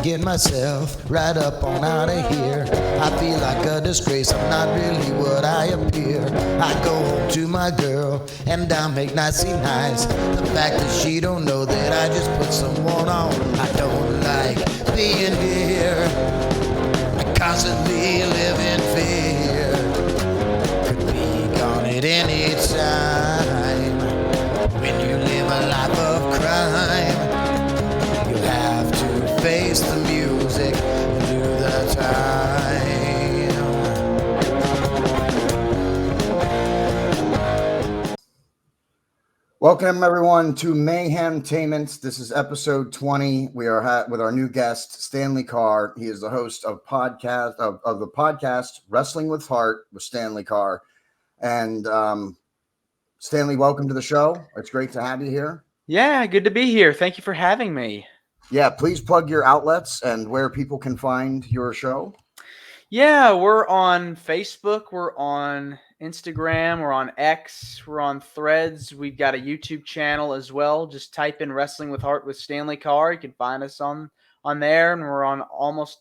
get myself right up on out of here. I feel like a disgrace, I'm not really what I appear. I go home to my girl and I make nicey nice. The fact that she don't know that I just put someone on. I don't like being here. I constantly live in fear. Could be gone at any time. When you live a life of crime, you have to face the music through the time. Welcome everyone to Mayhemtainment. This is episode 20. We are with our new guest, Stanley Karr. He is the host of the podcast Wrestling with Heart with Stanley Karr. And Stanley, welcome to the show. It's great to have you here. Yeah, good to be here. Thank you for having me. Yeah, please plug your outlets and where people can find your show. Yeah, we're on Facebook, we're on Instagram, we're on X, we're on Threads. We've got a YouTube channel as well. Just type in Wrestling with Heart with Stanley Karr. You can find us on there, and we're on almost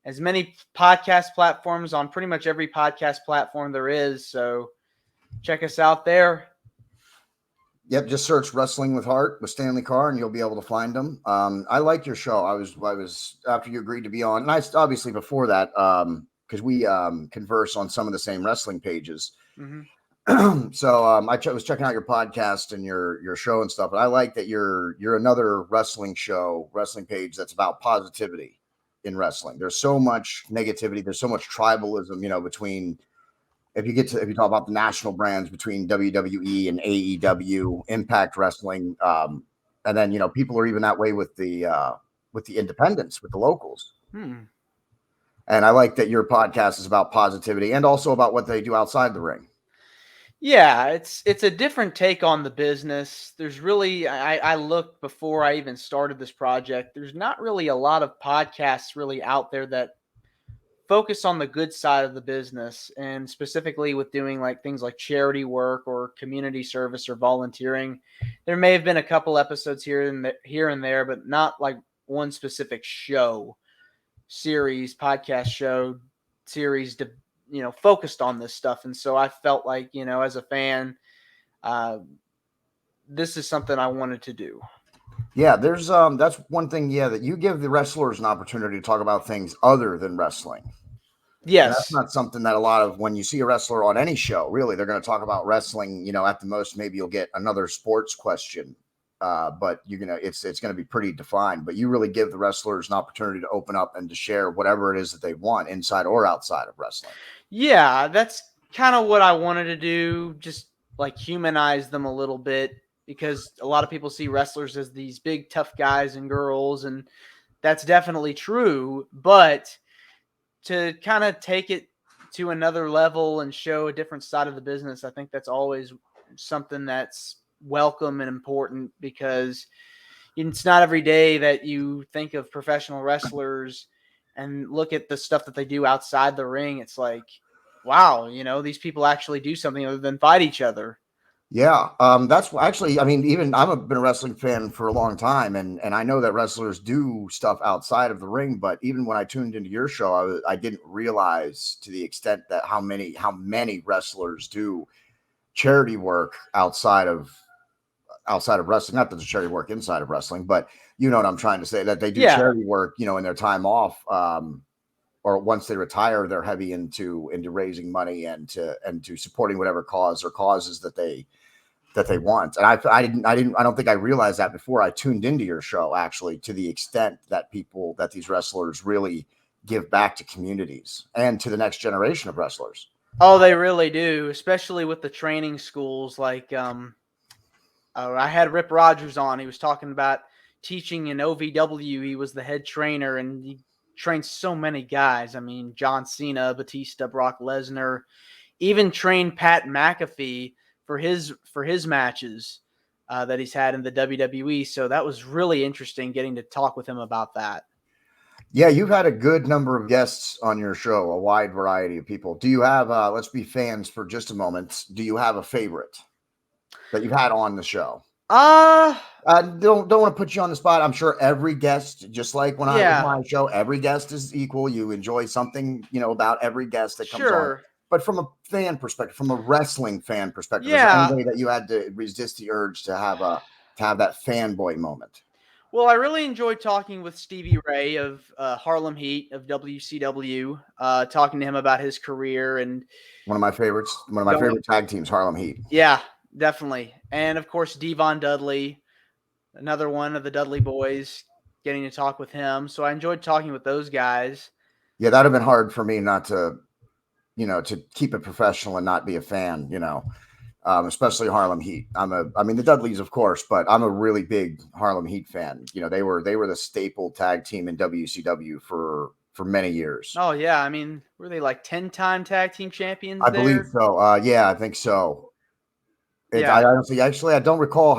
as many podcast platforms, on pretty much every podcast platform there is. So check us out there. Yep, just search Wrestling with Heart with Stanley Karr, and you'll be able to find them. I like your show. I was after you agreed to be on, and I obviously before that, because we converse on some of the same wrestling pages. Mm-hmm. So I was checking out your podcast and your show and stuff. And I like that you're another wrestling page that's about positivity in wrestling. There's so much negativity. There's so much tribalism, between. If you talk about the national brands between WWE and AEW, Impact Wrestling, and then people are even that way with the independents, with the locals. And I like that your podcast is about positivity and also about what they do outside the ring. Yeah, it's a different take on the business. There's really, I looked before I even started this project. There's not really a lot of podcasts really out there that focus on the good side of the business, and specifically with doing like things like charity work or community service or volunteering. There may have been a couple episodes here and there, but not like one specific podcast show series focused on this stuff. And so I felt like, as a fan, this is something I wanted to do. Yeah, there's that's one thing, that you give the wrestlers an opportunity to talk about things other than wrestling. Yes. And that's not something that a lot of, when you see a wrestler on any show, really, they're going to talk about wrestling. At the most, maybe you'll get another sports question, but it's going to be pretty defined. But you really give the wrestlers an opportunity to open up and to share whatever it is that they want, inside or outside of wrestling. Yeah, that's kind of what I wanted to do, just like humanize them a little bit, because a lot of people see wrestlers as these big, tough guys and girls, and that's definitely true. But to kind of take it to another level and show a different side of the business, I think that's always something that's welcome and important, because it's not every day that you think of professional wrestlers and look at the stuff that they do outside the ring. It's like, wow, these people actually do something other than fight each other. Yeah, that's actually, even been a wrestling fan for a long time, and I know that wrestlers do stuff outside of the ring. But even when I tuned into your show, I didn't realize to the extent that how many wrestlers do charity work outside of wrestling. Not that there's charity work inside of wrestling, but you know what I'm trying to say, that they do charity work, in their time off, or once they retire, they're heavy into raising money and to supporting whatever cause or causes that they want. And I don't think I realized that before I tuned into your show, actually, to the extent that these wrestlers really give back to communities and to the next generation of wrestlers. Oh, they really do, especially with the training schools. Like, I had Rip Rogers on. He was talking about teaching in OVW. He was the head trainer, and he trained so many guys. John Cena, Batista, Brock Lesnar, even trained Pat McAfee for his matches that he's had in the WWE. So that was really interesting, getting to talk with him about that. Yeah, you've had a good number of guests on your show, a wide variety of people. Do you have, let's be fans for just a moment, do you have a favorite that you've had on the show? Don't want to put you on the spot. I'm sure every guest, just like when I was Yeah, my show, every guest is equal. You enjoy something, about every guest that comes on. sure. But from a fan perspective, from a wrestling fan perspective, is there Yeah. anybody that you had to resist the urge to have that fanboy moment? Well, I really enjoyed talking with Stevie Ray of Harlem Heat of WCW, talking to him about his career and One of my favorites, one of my going. favorite tag teams, Harlem Heat. Yeah, definitely. And of course, Devon Dudley, another one of the Dudley boys, getting to talk with him. So I enjoyed talking with those guys. Yeah, that'd have been hard for me not to, to keep it professional and not be a fan, especially Harlem Heat. I mean the Dudleys, of course, but I'm a really big Harlem Heat fan. They were the staple tag team in WCW for many years. Oh yeah, I mean, were they like 10-time tag team champions I believe there? so. Yeah, I think so. Yeah. I honestly, actually, I don't recall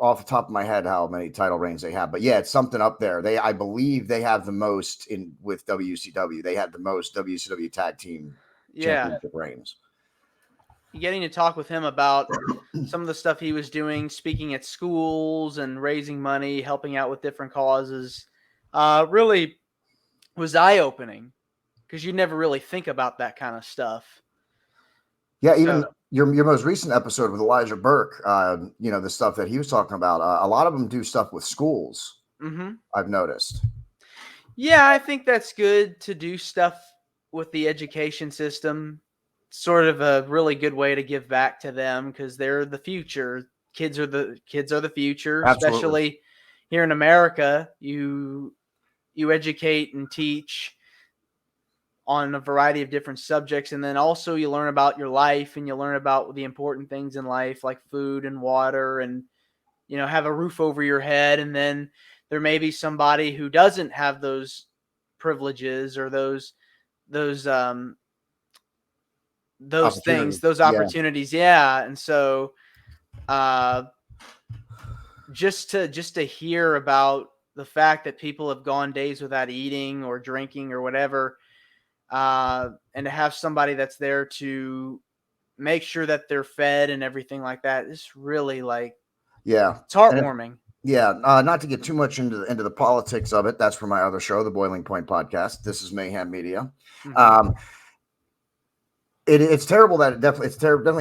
off the top of my head how many title reigns they have, but yeah, it's something up there. I believe they have the most with WCW. They had the most WCW tag team championship reigns. Getting to talk with him about some of the stuff he was doing, speaking at schools and raising money, helping out with different causes, really was eye-opening because you never really think about that kind of stuff. Yeah, even your most recent episode with Elijah Burke, the stuff that he was talking about, a lot of them do stuff with schools. Mm-hmm. I've noticed. Yeah, I think that's good to do stuff with the education system. Sort of a really good way to give back to them because they're the future. Kids are the future, Absolutely. especially here in America. You educate and teach on a variety of different subjects, and then also you learn about your life and you learn about the important things in life like food and water and have a roof over your head. And then there may be somebody who doesn't have those privileges or those things, those opportunities. Yeah. And so just to hear about the fact that people have gone days without eating or drinking or whatever, and to have somebody that's there to make sure that they're fed and everything like that is really it's heartwarming. Not to get too much into the politics of it. That's for my other show, the Boiling Point Podcast. This is Mayhem Media. Mm-hmm. It's terrible that definitely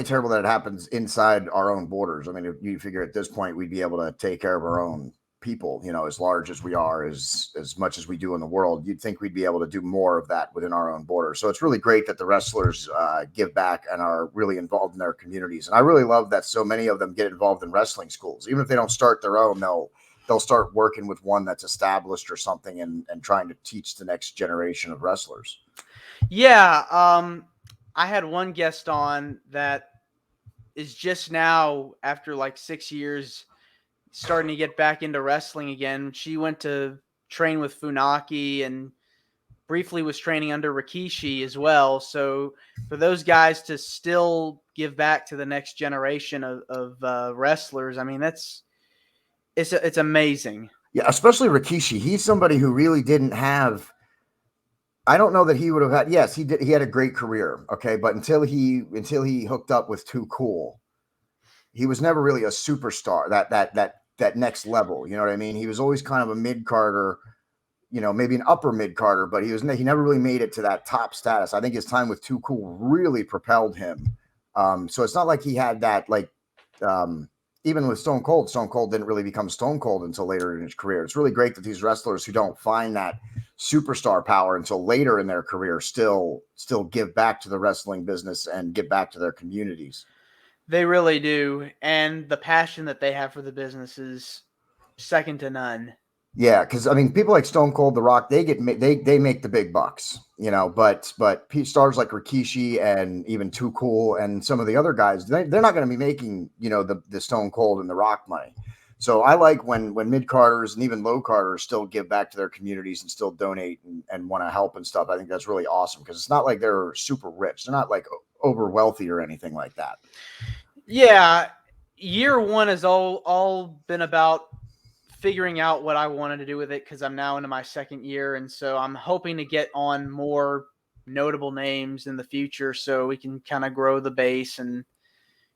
terrible that it happens inside our own borders. I mean, if you figure at this point we'd be able to take care of our own people, as large as we are, as much as we do in the world, you'd think we'd be able to do more of that within our own borders. So it's really great that the wrestlers give back and are really involved in their communities. And I really love that so many of them get involved in wrestling schools. Even if they don't start their own, they'll start working with one that's established or something and trying to teach the next generation of wrestlers. Yeah. I had one guest on that is just now, after like 6 years, starting to get back into wrestling again. She went to train with Funaki and briefly was training under Rikishi as well. So for those guys to still give back to the next generation of wrestlers, I mean, it's amazing. Yeah, especially Rikishi. He's somebody who really didn't have. I don't know that he would have had. Yes, he did. He had a great career. Okay, but until he hooked up with Too Cool, he was never really a superstar. That next level. You know what I mean? He was always kind of a mid-carder, maybe an upper mid-carder, but he never really made it to that top status. I think his time with Too Cool really propelled him. So it's not like he had that even with Stone Cold didn't really become Stone Cold until later in his career. It's really great that these wrestlers who don't find that superstar power until later in their career still give back to the wrestling business and give back to their communities. They really do. And the passion that they have for the business is second to none. Yeah, because I mean, people like Stone Cold, The Rock, they make the big bucks, But stars like Rikishi and even Too Cool and some of the other guys, they're not going to be making the Stone Cold and The Rock money. So I like when mid-carders and even low-carders still give back to their communities and still donate and want to help and stuff. I think that's really awesome because it's not like they're super rich. They're not like over wealthy or anything like that. Yeah, year one has all been about figuring out what I wanted to do with it because I'm now into my second year, and so I'm hoping to get on more notable names in the future so we can kind of grow the base and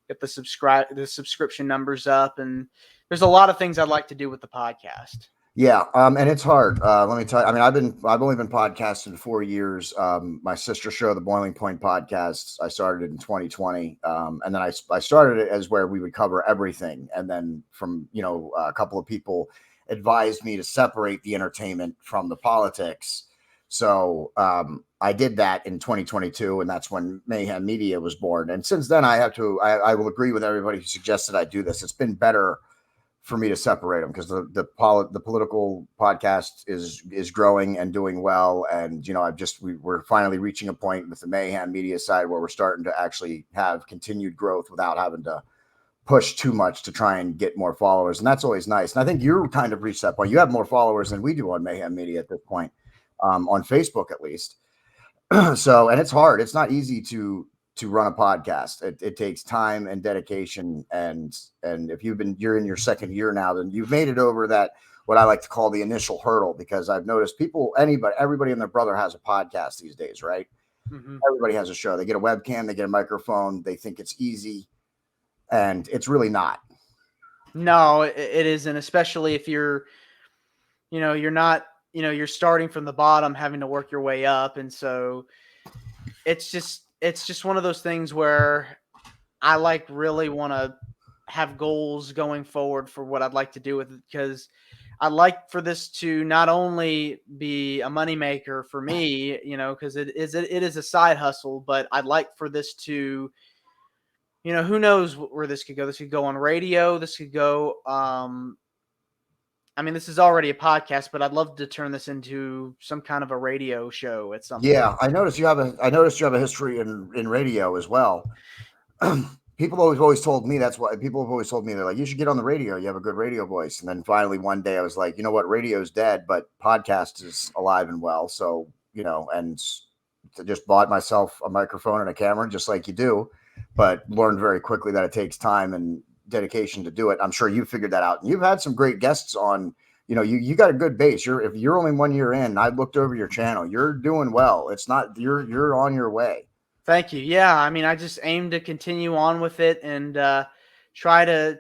get the subscription numbers up, and there's a lot of things I'd like to do with the podcast. Yeah, and it's hard. Let me tell you. I mean, I've only been podcasting 4 years. My sister show, the Boiling Point podcast, I started it in 2020, and then I started it as where we would cover everything, and then from a couple of people advised me to separate the entertainment from the politics. So I did that in 2022, and that's when Mayhem Media was born. And since then, I will agree with everybody who suggested I do this. It's been better for me to separate them because the political podcast is growing and doing well, and we're finally reaching a point with the Mayhem Media side where we're starting to actually have continued growth without having to push too much to try and get more followers, and that's always nice. And I think you're kind of reached that point. You have more followers than we do on Mayhem Media at this point, on Facebook at least. So, and it's hard. It's not easy to run a podcast. It takes time and dedication. And if you're in your second year now, then you've made it over that, what I like to call the initial hurdle, because I've noticed everybody and their brother has a podcast these days, right? Mm-hmm. Everybody has a show. They get a webcam, they get a microphone. They think it's easy, and it's really not. No, it isn't, especially if you're not, you're starting from the bottom, having to work your way up. And so it's just one of those things where I really want to have goals going forward for what I'd like to do with it, because I'd like for this to not only be a moneymaker for me, because it is a side hustle, but I'd like for this to, who knows where this could go. This could go on radio. This could go, this is already a podcast, but I'd love to turn this into some kind of a radio show at some point. Yeah, I noticed you have a history in radio as well. People always told me, that's why people have always told me, they're like, you should get on the radio. You have a good radio voice. And then finally one day I was like, you know what, radio's dead, but podcast is alive and well. So, and I just bought myself a microphone and a camera, just like you do, but learned very quickly that it takes time and dedication to do it. I'm sure you figured that out, and you've had some great guests on. You got a good base. If you're only 1 year in, I looked over your channel, you're doing well. It's not, you're on your way. Thank you. Yeah. I just aim to continue on with it and try to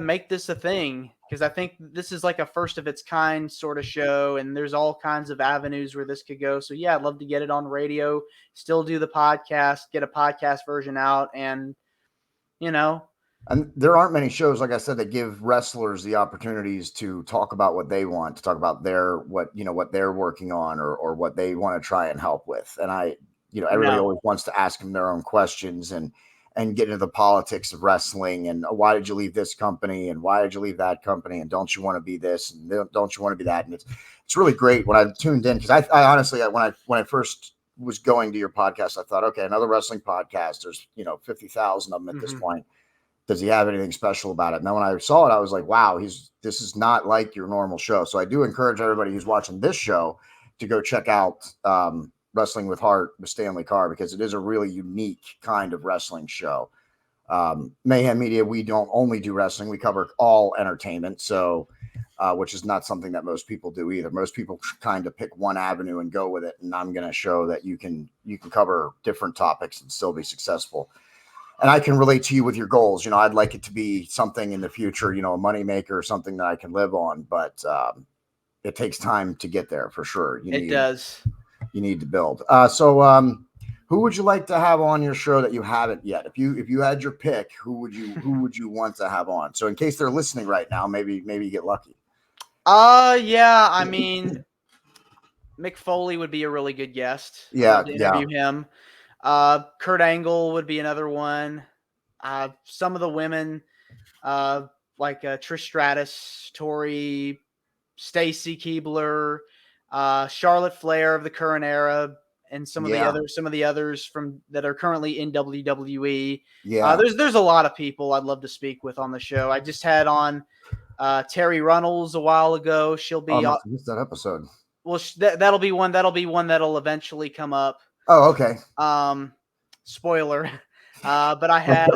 make this a thing, because I think this is like a first of its kind sort of show, and there's all kinds of avenues where this could go. So yeah, I'd love to get it on radio, still do the podcast, get a podcast version out, and And there aren't many shows, like I said, that give wrestlers the opportunities to talk about what they want, to talk about what they're working on, or what they want to try and help with. And everybody always wants to ask them their own questions and get into the politics of wrestling, and why did you leave this company, and why did you leave that company, and don't you want to be this, and don't you want to be that? And it's really great when I tuned in, because I honestly, when I first was going to your podcast, I thought, okay, another wrestling podcast. There's 50,000 of them at this point. Does he have anything special about it? And then when I saw it, I was like, wow, this is not like your normal show. So I do encourage everybody who's watching this show to go check out Wrestling with Heart with Stanley Karr, because it is a really unique kind of wrestling show. Mayhem Media, we don't only do wrestling, we cover all entertainment. So, which is not something that most people do either. Most people kind of pick one avenue and go with it. And I'm going to show that you can cover different topics and still be successful. And I can relate to you with your goals. I'd like it to be something in the future, a moneymaker or something that I can live on, but it takes time to get there for sure. It does. You need to build. So who would you like to have on your show that you haven't yet? If you had your pick, who would you want to have on? So in case they're listening right now, maybe you get lucky. Yeah. Mick Foley would be a really good guest. Yeah. To interview him. Kurt Angle would be another one. Some of the women, like Trish Stratus, Tori, Stacy Keibler, Charlotte Flair of the current era, and some of the others from that are currently in WWE. Yeah, there's a lot of people I'd love to speak with on the show. I just had on Terry Runnels a while ago. She'll be I missed that episode. Well, that'll be one that'll eventually come up. Oh, okay. Spoiler. But I had,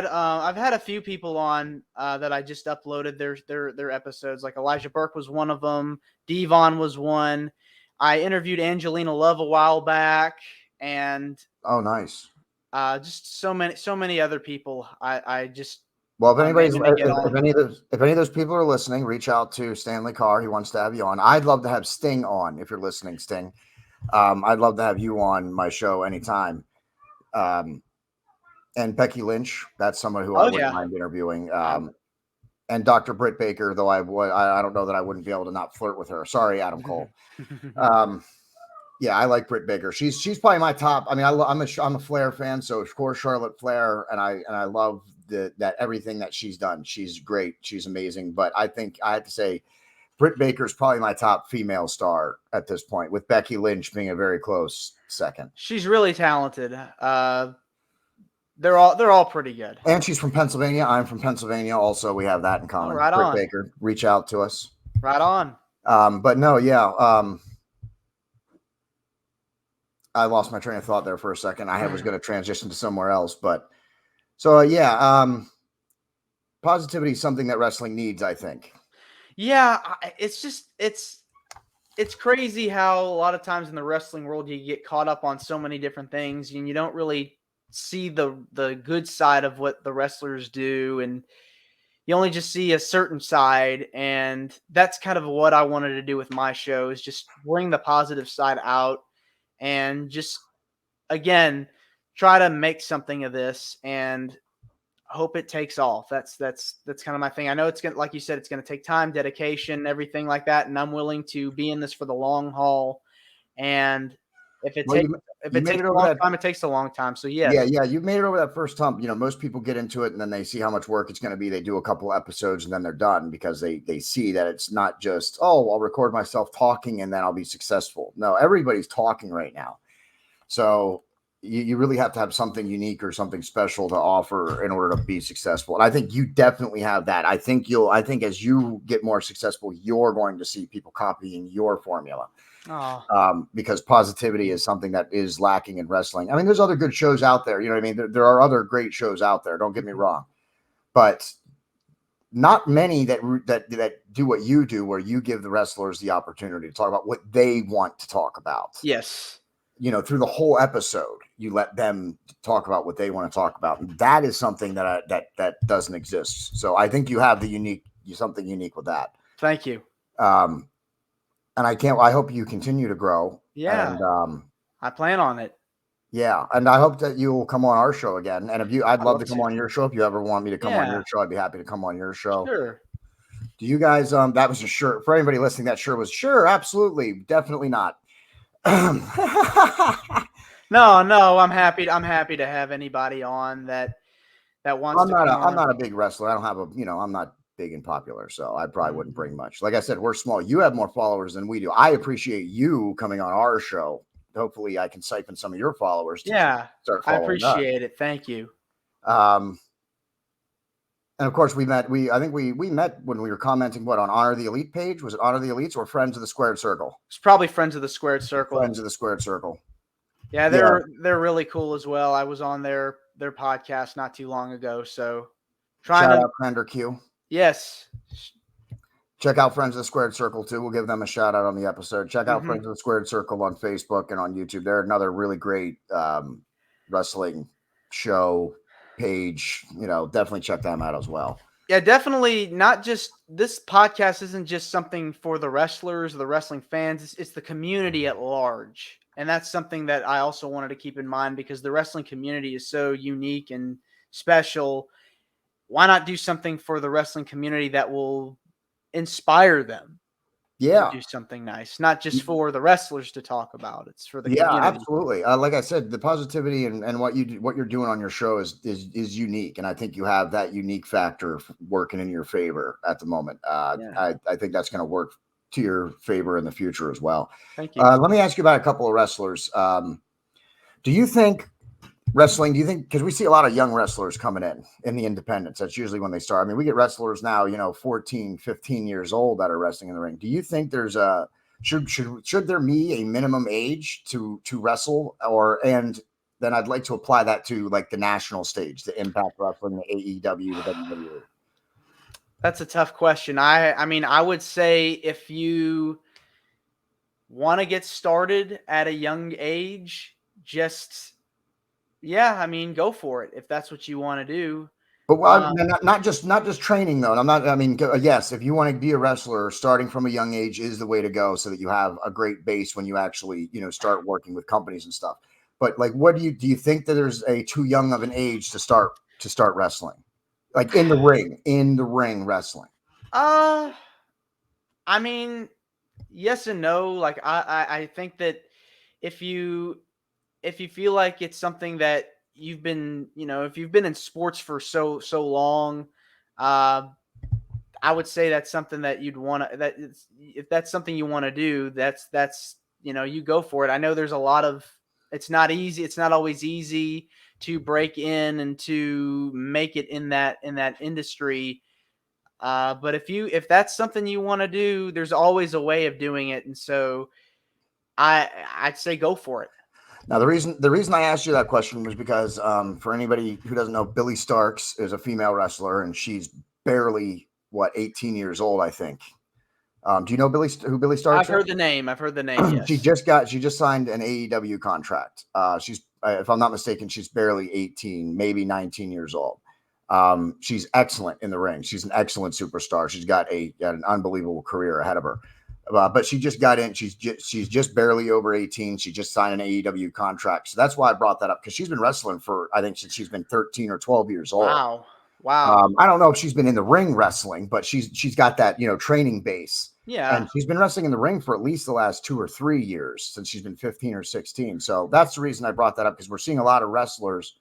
I've had a few people on that I just uploaded their episodes. Like Elijah Burke was one of them. Devon was one. I interviewed Angelina Love a while back. and Oh, nice. just so many other people. I just Well, if I'm anybody's aiming to get on. if any of those people are listening, reach out to Stanley Karr. He wants to have you on. I'd love to have Sting on if you're listening, Sting. I'd love to have you on my show anytime. And Becky Lynch, that's someone who I wouldn't mind interviewing. And Dr. Britt Baker, though I don't know that I wouldn't be able to not flirt with her. Sorry, Adam Cole. Yeah, I like Britt Baker. She's probably my top. I mean, I'm a Flair fan, so of course Charlotte Flair, and I love that everything that she's done. She's great. She's amazing. But I think I have to say, Britt Baker is probably my top female star at this point, with Becky Lynch being a very close second. She's really talented. They're all pretty good. And she's from Pennsylvania. I'm from Pennsylvania. Also, we have that in common. Right Britt on. Baker, reach out to us. Right on. But no, yeah. I lost my train of thought there for a second. I was going to transition to somewhere else, but so positivity is something that wrestling needs, I think. Yeah, it's crazy how a lot of times in the wrestling world you get caught up on so many different things and you don't really see the good side of what the wrestlers do, and you only just see a certain side. And that's kind of what I wanted to do with my show, is just bring the positive side out and just, again, try to make something of this and hope it takes off. That's kind of my thing. I know it's going to, like you said, it's going to take time, dedication, everything like that. And I'm willing to be in this for the long haul. And if it takes a long time, it takes a long time. So yeah, you made it over that first hump. You know, most people get into it and then they see how much work it's going to be. They do a couple episodes and then they're done, because they see that it's not just, oh, I'll record myself talking and then I'll be successful. No, everybody's talking right now. So you really have to have something unique or something special to offer in order to be successful. And I think you definitely have that. I think as you get more successful, you're going to see people copying your formula. Because positivity is something that is lacking in wrestling. I mean, there's other good shows out there. You know what I mean? There are other great shows out there. Don't get me wrong, but not many that do what you do, where you give the wrestlers the opportunity to talk about what they want to talk about. Yes. You know, through the whole episode, you let them talk about what they want to talk about. And that is something that doesn't exist. So I think you have something unique with that. Thank you. And I hope you continue to grow. Yeah. And I plan on it. Yeah. And I hope that you'll come on our show again. And I'd love to come on your show. If you ever want me to come on your show, I'd be happy to come on your show. Sure. Do you guys, that was a sure, for anybody listening, that sure was sure. Absolutely. Definitely not. No, I'm happy to have anybody on that wants to. I'm not a big wrestler. I don't have I'm not big and popular, so I probably wouldn't bring much. Like I said, we're small. You have more followers than we do. I appreciate you coming on our show. Hopefully I can siphon some of your followers to start following. I appreciate it. Thank you. And of course, I think we met when we were commenting on Honor the Elite page. Was it Honor the Elites or Friends of the Squared Circle? It's probably Friends of the Squared Circle. Friends of the Squared Circle. Yeah, they're really cool as well. I was on their podcast not too long ago. So shout out Commander Q. Yes. Check out Friends of the Squared Circle too. We'll give them a shout out on the episode. Check out Friends of the Squared Circle on Facebook and on YouTube. They're another really great wrestling show page. Definitely check them out as well. Yeah, definitely. Not just this podcast isn't just something for the wrestlers or the wrestling fans. It's the community at large. And that's something that I also wanted to keep in mind, because the wrestling community is so unique and special. Why not do something for the wrestling community that will inspire them? Yeah. To do something nice, not just for the wrestlers to talk about. It's for the community. Absolutely. Like I said, the positivity and what you're doing on your show is unique, and I think you have that unique factor working in your favor at the moment. I think that's going to work to your favor in the future as well. Thank you. Let me ask you about a couple of wrestlers. Do you think, because we see a lot of young wrestlers coming in the independents, that's usually when they start. I mean, we get wrestlers now, 14, 15 years old that are wrestling in the ring. Do you think there's should there be a minimum age to wrestle, and then I'd like to apply that to like the national stage, the Impact Wrestling, the AEW, the WWE? That's a tough question. I mean, I would say if you want to get started at a young age, yeah, I mean, go for it if that's what you want to do. But not just training though. And I'm not. I mean, yes, if you want to be a wrestler, starting from a young age is the way to go, so that you have a great base when you actually start working with companies and stuff. But like, what do you think that there's a too young of an age to start wrestling, like in the ring wrestling? I mean, yes and no. Like I think that if you feel like it's something that you've been, if you've been in sports for so long, I would say that's something that you'd want to, if that's something you want to do, that's you go for it. I know there's a lot of, it's not easy. It's not always easy to break in and to make it in that industry. But if that's something you want to do, there's always a way of doing it. And so I'd say go for it. Now, the reason I asked you that question was because for anybody who doesn't know, Billy Starks is a female wrestler, and she's barely 18 years old, I think. Do you know who Billy Starks is? I've heard the name. Yes. She just signed an AEW contract. She's, if I'm not mistaken, she's barely 18, maybe 19 years old. She's excellent in the ring. She's an excellent superstar. She's got an unbelievable career ahead of her. But she just got in. She's just barely over 18. She just signed an AEW contract. So that's why I brought that up, because she's been wrestling for, I think, since she's been 13 or 12 years old. Wow. I don't know if she's been in the ring wrestling, but she's got that, training base. Yeah. And she's been wrestling in the ring for at least the last 2 or 3 years, since she's been 15 or 16. So that's the reason I brought that up, because we're seeing a lot of wrestlers,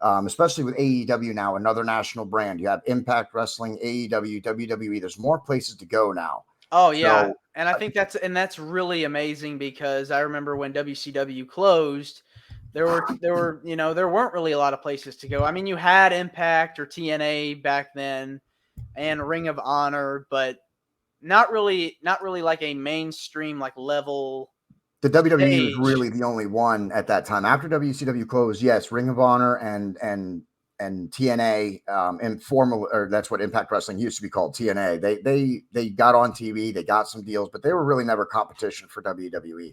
especially with AEW now, another national brand. You have Impact Wrestling, AEW, WWE. There's more places to go now. Oh yeah. So, and I think that's really amazing, because I remember when WCW closed, there weren't really a lot of places to go. I mean, you had Impact or TNA back then and Ring of Honor, but not really like a mainstream level. The WWE was really the only one at that time. After WCW closed, yes, Ring of Honor and TNA, or that's what Impact Wrestling used to be called, TNA. They got on TV, they got some deals, but they were really never competition for WWE.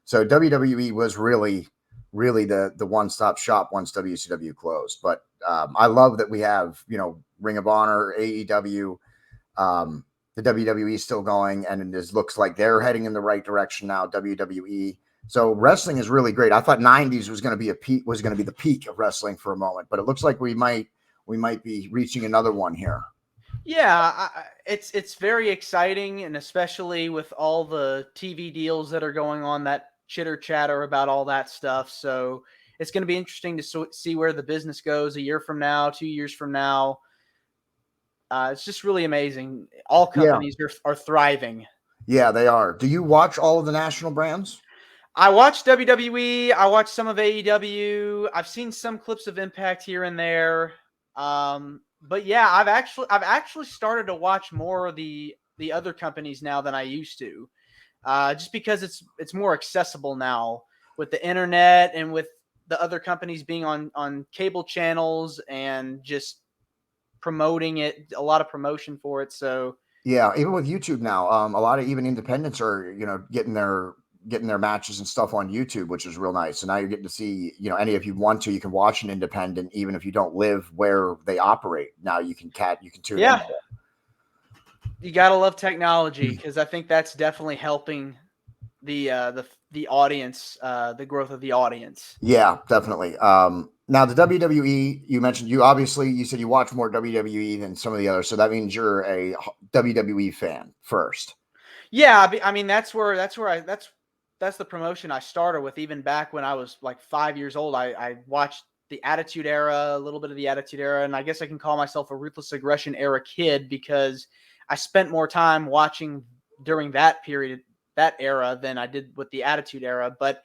So WWE was really the one-stop shop once WCW closed. But I love that we have Ring of Honor, AEW, the WWE still going, and it looks like they're heading in the right direction now, WWE. So wrestling is really great. I thought 90s was going to be the peak of wrestling for a moment, but it looks like we might be reaching another one here. Yeah, it's very exciting, and especially with all the TV deals that are going on, that chitter chatter about all that stuff. So it's going to be interesting to see where the business goes a year from now, 2 years from now. It's just really amazing. All companies are thriving. Yeah, they are. Do you watch all of the national brands? I watch WWE. I watch some of AEW. I've seen some clips of Impact here and there. But yeah, I've actually started to watch more of the other companies now than I used to. Just because it's more accessible now with the internet and with the other companies being on cable channels and just promoting it, a lot of promotion for it. So yeah, even with YouTube now, a lot of even independents are getting their matches and stuff on YouTube, which is real nice. So now you're getting to see, any, if you want to, you can watch an independent, even if you don't live where they operate. Now you can tune in. You gotta love technology, because I think that's definitely helping the audience, the growth of the audience. Yeah, definitely. Now the WWE, you mentioned, you said you watch more WWE than some of the others, so that means you're a WWE fan first. Yeah, I mean that's the promotion I started with. Even back when I was like 5 years old, I watched the Attitude Era, a little bit of the Attitude Era, and I guess I can call myself a Ruthless Aggression era kid, because I spent more time watching during that period, that era, than I did with the Attitude Era. But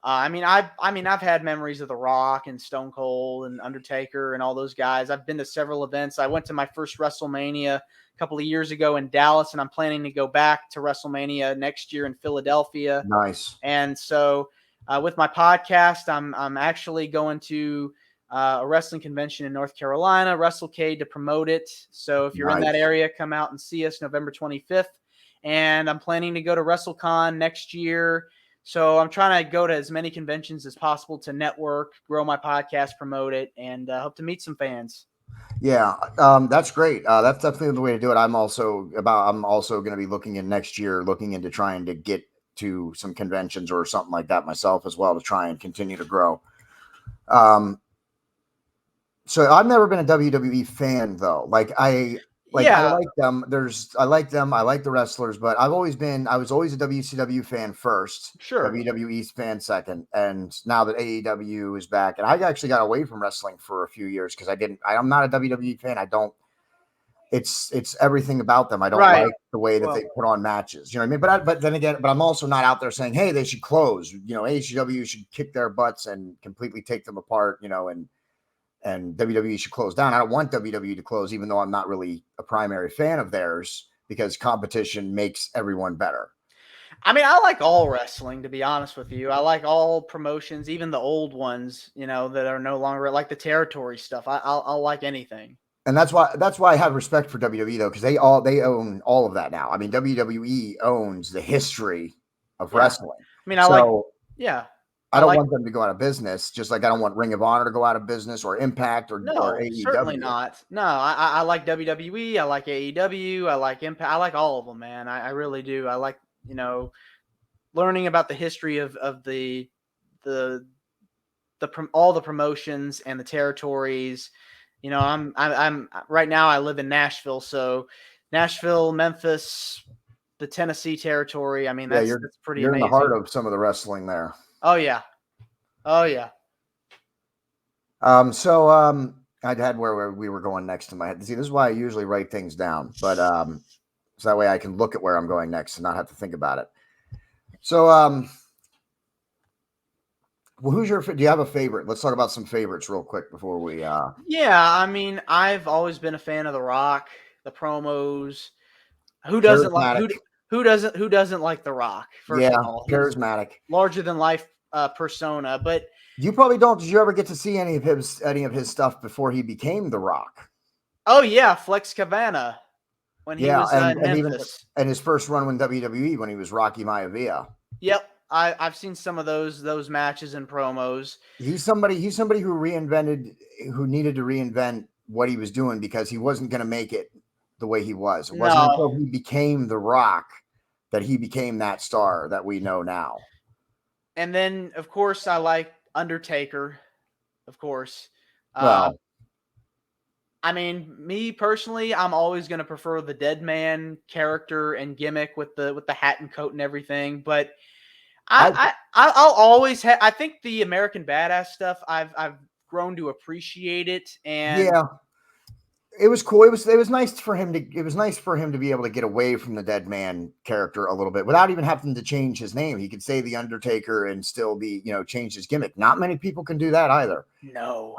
I've had memories of The Rock and Stone Cold and Undertaker and all those guys. I've been to several events. I went to my first WrestleMania a couple of years ago in Dallas, and I'm planning to go back to WrestleMania next year in Philadelphia. Nice. And so with my podcast, I'm actually going to a wrestling convention in North Carolina, WrestleCade, to promote it. So if you're in that area, come out and see us November 25th. And I'm planning to go to WrestleCon next year. So I'm trying to go to as many conventions as possible to network, grow my podcast, promote it, and hope to meet some fans. Yeah, that's great. That's definitely the way to do it. I'm also going to be looking in next year, looking into trying to get to some conventions or something like that myself as well to try and continue to grow. So I've never been a WWE fan though. I like them. I like them. I like the wrestlers, but I was always a WCW fan first, Sure. WWE fan second. And now that AEW is back, and I actually got away from wrestling for a few years because I'm not a WWE fan. It's everything about them. I don't like the way that they put on matches. You know what I mean? But then again, I'm also not out there saying, hey, they should close. You know, AEW should kick their butts and completely take them apart, you know, and WWE should close down. I don't want WWE to close, even though I'm not really a primary fan of theirs, because competition makes everyone better. I mean, I like all wrestling, to be honest with you. I like all promotions, even the old ones, you know, that are no longer like the territory stuff. I'll like anything. And that's why I have respect for WWE though, because they own all of that now. I mean, WWE owns the history of wrestling. I mean, I don't want them to go out of business, just like I don't want Ring of Honor to go out of business or Impact or AEW. Certainly not. No, I like WWE. I like AEW. I like Impact. I like all of them, man. I really do. I like, you know, learning about the history of all the promotions and the territories. You know, I'm right now I live in Nashville, so Nashville, Memphis, the Tennessee territory. I mean, that's pretty amazing. You're in the heart of some of the wrestling there. Oh yeah. So I had where we were going next in my head. See, this is why I usually write things down, but so that way I can look at where I'm going next and not have to think about it. So well, do you have a favorite? Let's talk about some favorites real quick before we Yeah, I mean, I've always been a fan of The Rock, the promos. Who doesn't like who doesn't like The Rock? First of all, charismatic, larger than life persona. But you probably don't. Did you ever get to see any of his stuff before he became The Rock? Oh yeah, Flex Cavana when he was in Memphis, and his first run with WWE when he was Rocky Maivia. Yep, I've seen some of those matches and promos. He's somebody who needed to reinvent what he was doing because he wasn't going to make it the way he was. It wasn't until he became The Rock that he became that star that we know now. And then, of course, I like Undertaker, of course. Well, I mean, me personally, I'm always going to prefer the Dead Man character and gimmick with the hat and coat and everything. But I'll always have. I think the American Badass stuff I've grown to appreciate it. And yeah, it was cool. It was nice for him to be able to get away from the Dead Man character a little bit without even having to change his name. He could say the Undertaker and still be, change his gimmick. Not many people can do that either. No.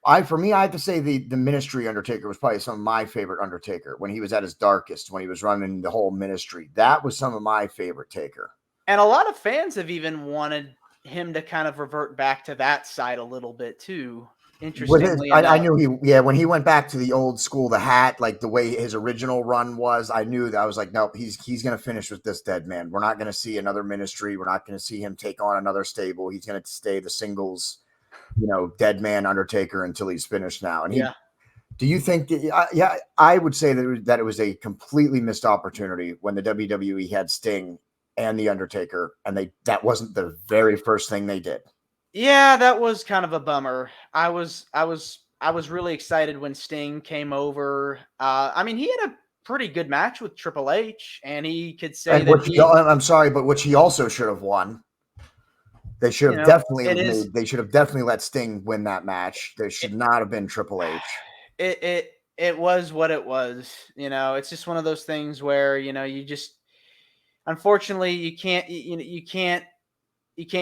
I have to say the Ministry Undertaker was probably some of my favorite Undertaker when he was at his darkest, when he was running the whole ministry. That was some of my favorite Taker. And a lot of fans have even wanted him to kind of revert back to that side a little bit too. Interestingly, I knew when he went back to the old school, the hat, like the way his original run was, I knew that. I was like, nope, he's going to finish with this Dead Man. We're not going to see another ministry. We're not going to see him take on another stable. He's going to stay the singles, Dead Man Undertaker until he's finished now. And do you think? I would say that it was a completely missed opportunity when the WWE had Sting and the Undertaker, and that wasn't the very first thing they did. Yeah, that was kind of a bummer. I was really excited when Sting came over. I mean, he had a pretty good match with Triple H, and he could say I'm sorry, but which he also should have won. They should have They should have definitely let Sting win that match. There should not have been Triple H. It was what it was. It's just one of those things where you just unfortunately you can't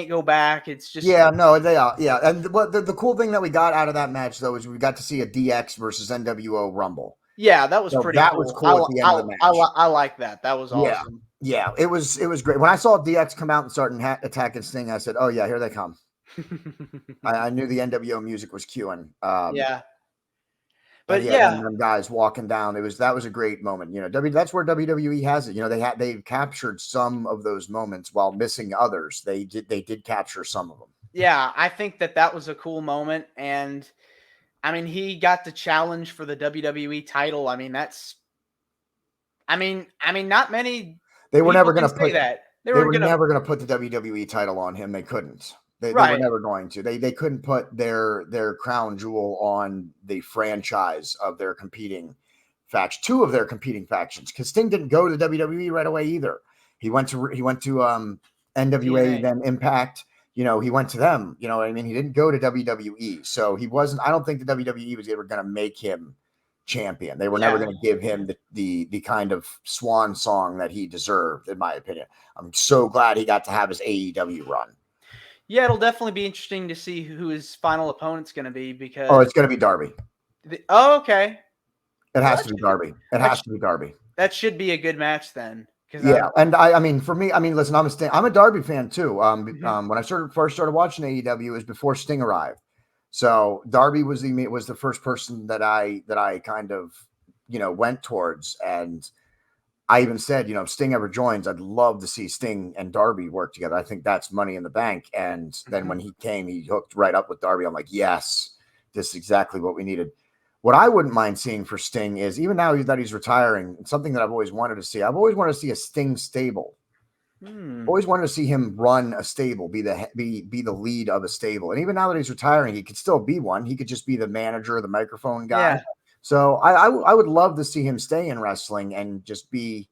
go back. It's just they are. And the cool thing that we got out of that match though is we got to see a DX versus NWO Rumble. Yeah, that was pretty. That was cool at the end of the match. I like that. That was awesome. Yeah, it was great. When I saw DX come out and start attacking Sting, I said, "Oh yeah, here they come." I knew the NWO music was cueing. Yeah, But yeah, yeah, them guys walking down. That was a great moment. You know, that's where WWE has it. You know, they've captured some of those moments while missing others. They did capture some of them. yeah, I think that was a cool moment, and I mean, he got the challenge for the WWE title. I mean, not many They were people never can going to say put that. they were never going to put the WWE title on him. They couldn't. They were Right. never going to. They couldn't put their crown jewel on the franchise of their competing faction, two of their competing factions. Because Sting didn't go to the WWE right away either. He went to NWA, TNA. then Impact. You know, he went to them. You know what I mean? He didn't go to WWE, so he wasn't. I don't think the WWE was ever going to make him champion. They were never Yeah. going to give him the kind of swan song that he deserved, in my opinion. I'm so glad he got to have his AEW run. Yeah, it'll definitely be interesting to see who his final opponent's going to be because. Oh, it's going to be Darby. Okay. It has to be Darby. It has to be Darby. That should be a good match then. Yeah, and I mean, for me, I mean, listen, I'm a Darby fan too. Mm-hmm. When I first started watching AEW, it was before Sting arrived. So Darby was the first person that I kind of, you know, went towards, and I even said, you know, if Sting ever joins, I'd love to see Sting and Darby work together. I think that's money in the bank. And then when he came, he hooked right up with Darby. I'm like, yes, this is exactly what we needed. What I wouldn't mind seeing for Sting is, even now that he's retiring, something that I've always wanted to see. I've always wanted to see a Sting stable. Always wanted to see him run a stable, be the lead of a stable. And even now that he's retiring, he could still be one. He could just be the manager, the microphone guy. Yeah. So I would love to see him stay in wrestling and just be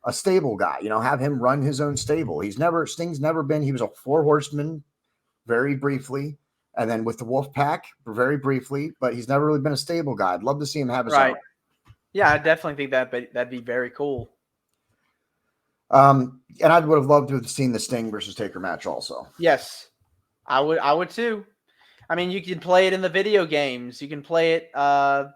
a stable guy, you know, have him run his own stable. Sting's never been, he was a 4 horseman very briefly, and then with the Wolf Pack very briefly, but he's never really been a stable guy. I'd love to see him have his own. Yeah, I definitely think that'd be very cool. And I would have loved to have seen the Sting versus Taker match also. Yes, I would too. I mean, you can play it in the video games. You can play it. I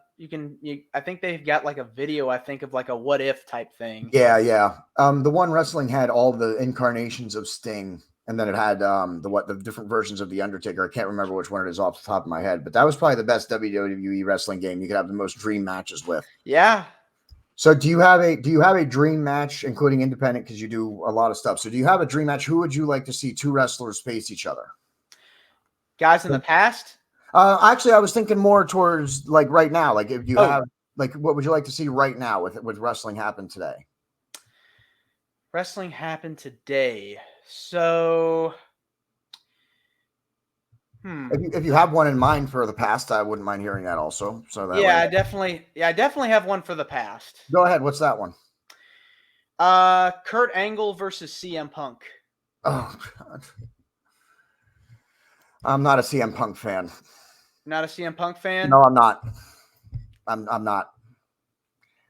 think they've got like a video, I think, of like a what if type thing. Yeah. The One Wrestling had all the incarnations of Sting, and then it had the different versions of the Undertaker. I can't remember which one it is off the top of my head, but that was probably the best WWE wrestling game you could have the most dream matches with. Yeah. So do you have a dream match, including independent, because you do a lot of stuff? So do you have a dream match? Who would you like to see two wrestlers face each other? Guys in the past? Actually, I was thinking more towards like right now. Like if you have, like, what would you like to see right now with wrestling happen today? Wrestling happened today. So, If you have one in mind for the past, I wouldn't mind hearing that also. So that I definitely have one for the past. Go ahead. What's that one? Kurt Angle versus CM Punk. Oh God. I'm not a CM Punk fan. Not a CM Punk fan? No, I'm not. I'm not.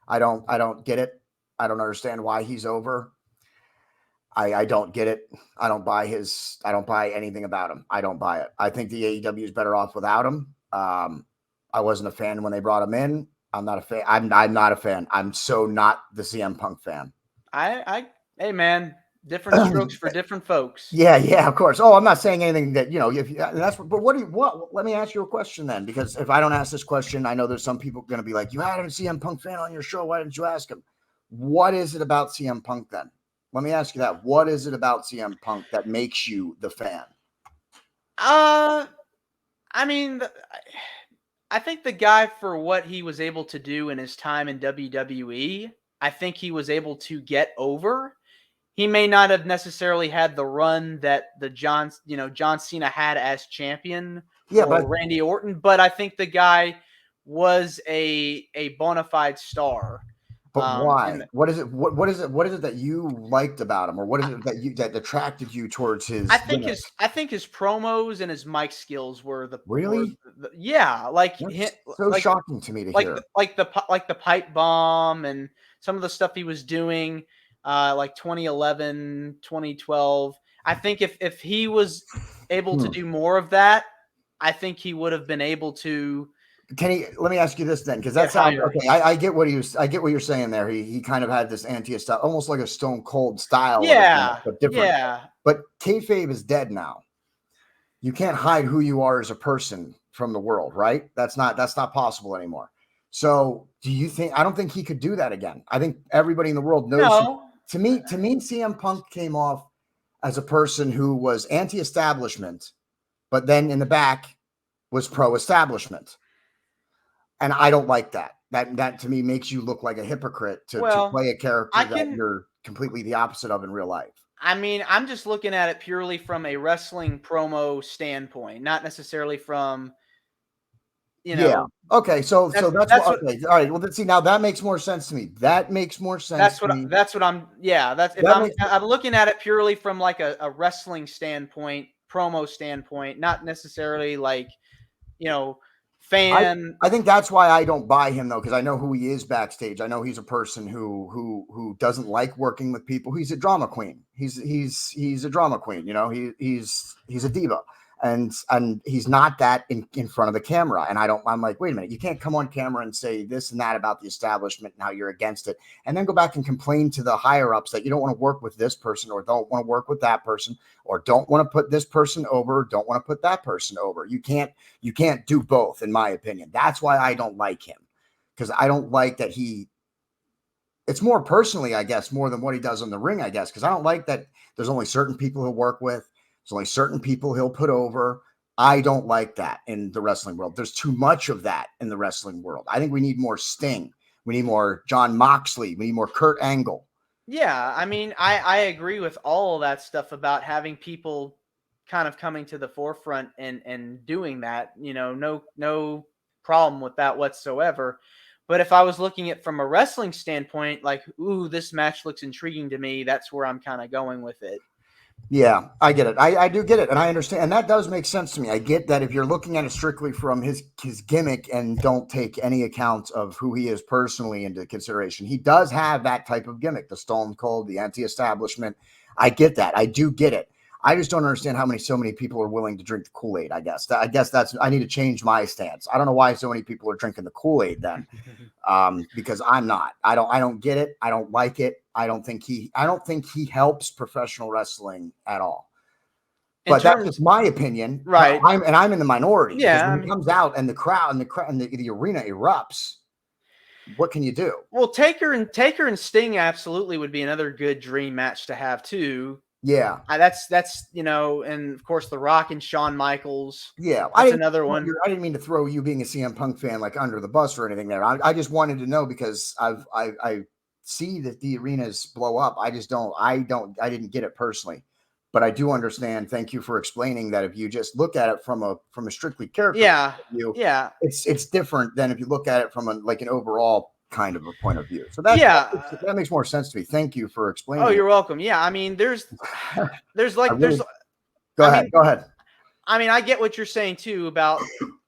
I don't get it. I don't understand why he's over. I don't get it. I don't buy anything about him. I don't buy it. I think the AEW is better off without him. I wasn't a fan when they brought him in. I'm not a fan. I'm not a fan. I'm so not the CM Punk fan. Hey man, different strokes for different folks. Yeah, of course. Oh, I'm not saying anything that, you know, but let me ask you a question then, because if I don't ask this question, I know there's some people going to be like, you had a CM Punk fan on your show. Why didn't you ask him? What is it about CM Punk then? Let me ask you that. What is it about CM Punk that makes you the fan? I mean, I think the guy, for what he was able to do in his time in WWE, I think he was able to get over. He may not have necessarily had the run that John Cena had as champion, or Randy Orton, but I think the guy was a bona fide star. But why? What is it? What is it that you liked about him, or what is it that attracted you towards his? I think his promos and his mic skills were really. That's shocking to me to hear. Like the pipe bomb and some of the stuff he was doing, like 2011, 2012. I think if he was able to do more of that, I think he would have been able to. Let me ask you this then, because that sounds okay. I get what you're saying there. He kind of had this style, almost like a Stone Cold style. Yeah, but different. Yeah. But kayfabe is dead now. You can't hide who you are as a person from the world, right? That's not possible anymore. So do you think, I don't think he could do that again. I think everybody in the world knows. No. To me, CM Punk came off as a person who was anti-establishment, but then in the back was pro-establishment. And I don't like that. That to me makes you look like a hypocrite to play a character that you're completely the opposite of in real life. I mean, I'm just looking at it purely from a wrestling promo standpoint, not necessarily from, Yeah. Okay. So that's what, okay. All right. Well, see, now that makes more sense to me. That makes more sense. That's what I'm. Yeah. That's if I'm looking at it purely from like a wrestling standpoint, promo standpoint, not necessarily like, fan. I think that's why I don't buy him though, because I know who he is backstage. I know he's a person who doesn't like working with people. He's a drama queen. He's a drama queen. He's a diva, and he's not that in front of the camera. And I'm like, wait a minute, you can't come on camera and say this and that about the establishment and how you're against it, and then go back and complain to the higher ups that you don't want to work with this person or don't want to work with that person or don't want to put this person over, don't want to put that person over. You can't do both, in my opinion. That's why I don't like him, because I don't like that it's more personally, I guess, more than what he does in the ring, I guess, because I don't like that there's only certain people he'll work with. There's only certain people he'll put over. I don't like that in the wrestling world. There's too much of that in the wrestling world. I think we need more Sting. We need more John Moxley. We need more Kurt Angle. Yeah, I mean, I agree with all of that stuff about having people kind of coming to the forefront and doing that. No problem with that whatsoever. But if I was looking at from a wrestling standpoint, like, ooh, this match looks intriguing to me, that's where I'm kind of going with it. Yeah, I get it. I do get it. And I understand. And that does make sense to me. I get that if you're looking at it strictly from his gimmick and don't take any account of who he is personally into consideration, he does have that type of gimmick, the Stone Cold, the anti-establishment. I get that. I do get it. I just don't understand how so many people are willing to drink the Kool-Aid, I guess. I need to change my stance. I don't know why so many people are drinking the Kool-Aid then. Because I'm not. I don't get it. I don't like it. I don't think he helps professional wrestling at all. But that's just my opinion. Right. I'm in the minority. Yeah. When he comes out and the crowd and the arena erupts, what can you do? Well, Taker and Sting absolutely would be another good dream match to have too. Yeah. That's and of course The Rock and Shawn Michaels. Yeah. That's another one. I didn't mean to throw you, being a CM Punk fan, like under the bus or anything there. I just wanted to know, because I see that the arenas blow up. I didn't get it personally, but I do understand. Thank you for explaining that. If you just look at it from a strictly character view, it's different than if you look at it from an overall kind of a point of view. So that makes more sense to me. Thank you for explaining. Oh, you're welcome. Yeah, I mean, go ahead. I mean, I get what you're saying too about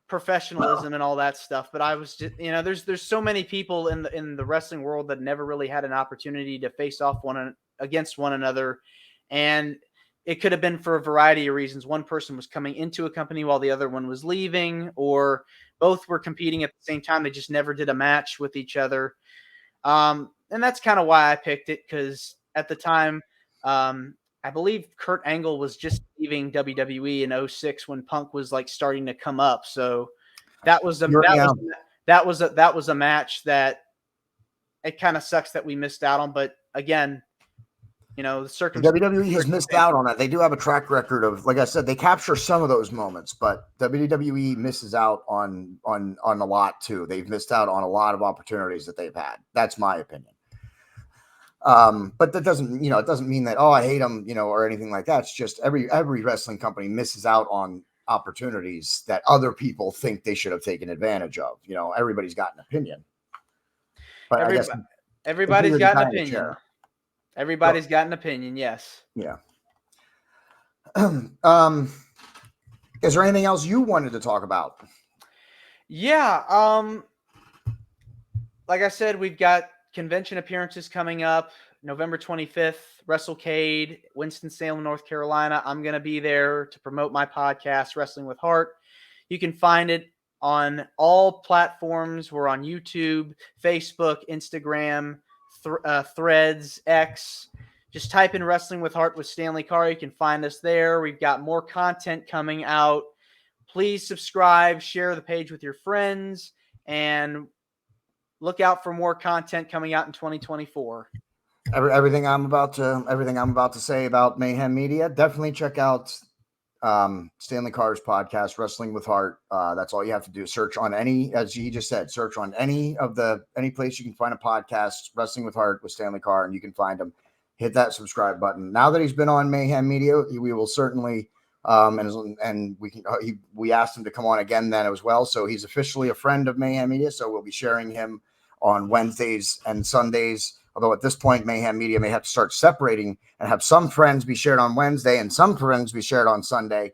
professionalism and all that stuff, but I was just, there's so many people in the wrestling world that never really had an opportunity to face off against one another, and it could have been for a variety of reasons. One person was coming into a company while the other one was leaving, or both were competing at the same time. They just never did a match with each other. And that's kind of why I picked it, because at the time, I believe Kurt Angle was just leaving WWE in 2006 when Punk was like starting to come up. So that was a match that it kind of sucks that we missed out on. But again, the circumstances. WWE has missed out on that. They do have a track record of, like I said, they capture some of those moments, but WWE misses out on a lot too. They've missed out on a lot of opportunities that they've had. That's my opinion. But that doesn't, it doesn't mean that, I hate them, or anything like that. It's just every wrestling company misses out on opportunities that other people think they should have taken advantage of. Everybody's got an opinion. But everybody's got an opinion. Everybody's got an opinion, yes. Yeah. Is there anything else you wanted to talk about? Yeah. Like I said, we've got convention appearances coming up. November 25th, WrestleCade, Winston-Salem, North Carolina. I'm going to be there to promote my podcast, Wrestling with Heart. You can find it on all platforms. We're on YouTube, Facebook, Instagram, Threads, X. Just type in Wrestling with Heart with Stanley Karr. You can find us there. We've got more content coming out. Please subscribe, share the page with your friends, and look out for more content coming out in 2024. Everything I'm about to say about Mayhem Media, definitely check out Stanley Karr's podcast, Wrestling with Heart. That's all you have to do. Search on any, as he just said, search on any place you can find a podcast, Wrestling with Heart with Stanley Karr, and you can find him. Hit that subscribe button. Now that he's been on Mayhem Media, we will certainly we asked him to come on again then as well. So he's officially a friend of Mayhem Media. So we'll be sharing him on Wednesdays and Sundays. Although at this point, Mayhem Media may have to start separating and have some friends be shared on Wednesday and some friends be shared on Sunday,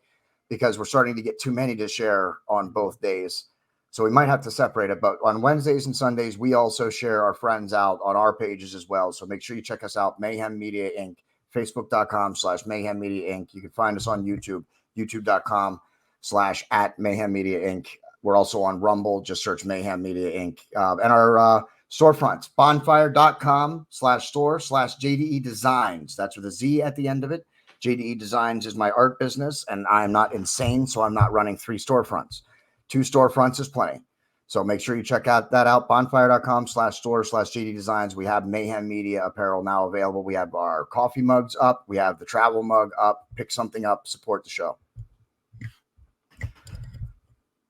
because we're starting to get too many to share on both days. So we might have to separate it. But on Wednesdays and Sundays, we also share our friends out on our pages as well. So make sure you check us out, Mayhem Media Inc., Facebook.com/Mayhem Media Inc. You can find us on YouTube, YouTube.com/@Mayhem Media Inc. We're also on Rumble. Just search Mayhem Media Inc. And our storefronts, bonfire.com/store/JDE Designs. That's with a Z at the end of it. JDE Designs is my art business, and I'm not insane, so I'm not running 3 storefronts. 2 storefronts is plenty. So make sure you check that out, bonfire.com/store/JDE Designs. We have Mayhem Media apparel now available. We have our coffee mugs up. We have the travel mug up. Pick something up, support the show.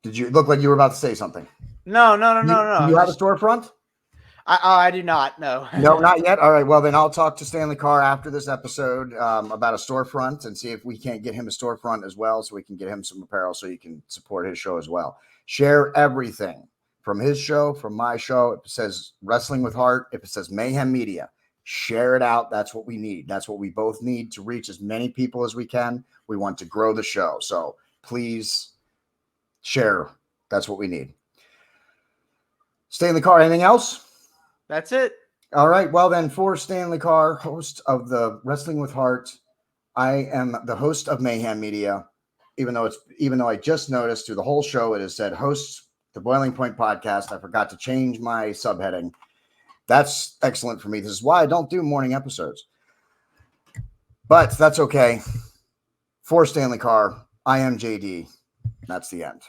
Did you look like you were about to say something? No. You have a storefront? I do not. No. No, not yet. All right. Well, then I'll talk to Stanley Karr after this episode about a storefront and see if we can't get him a storefront as well, so we can get him some apparel so you can support his show as well. Share everything from his show, from my show. If it says Wrestling with Heart, if it says Mayhem Media, share it out. That's what we need. That's what we both need to reach as many people as we can. We want to grow the show. So please share. That's what we need. Stanley Karr, anything else? That's it. All right. Well, then, for Stanley Karr, host of the Wrestling with Heart, I am the host of Mayhem Media. Even though I just noticed through the whole show it has said hosts the Boiling Point Podcast. I forgot to change my subheading. That's excellent for me. This is why I don't do morning episodes. But that's okay. For Stanley Karr, I am JD. That's the end.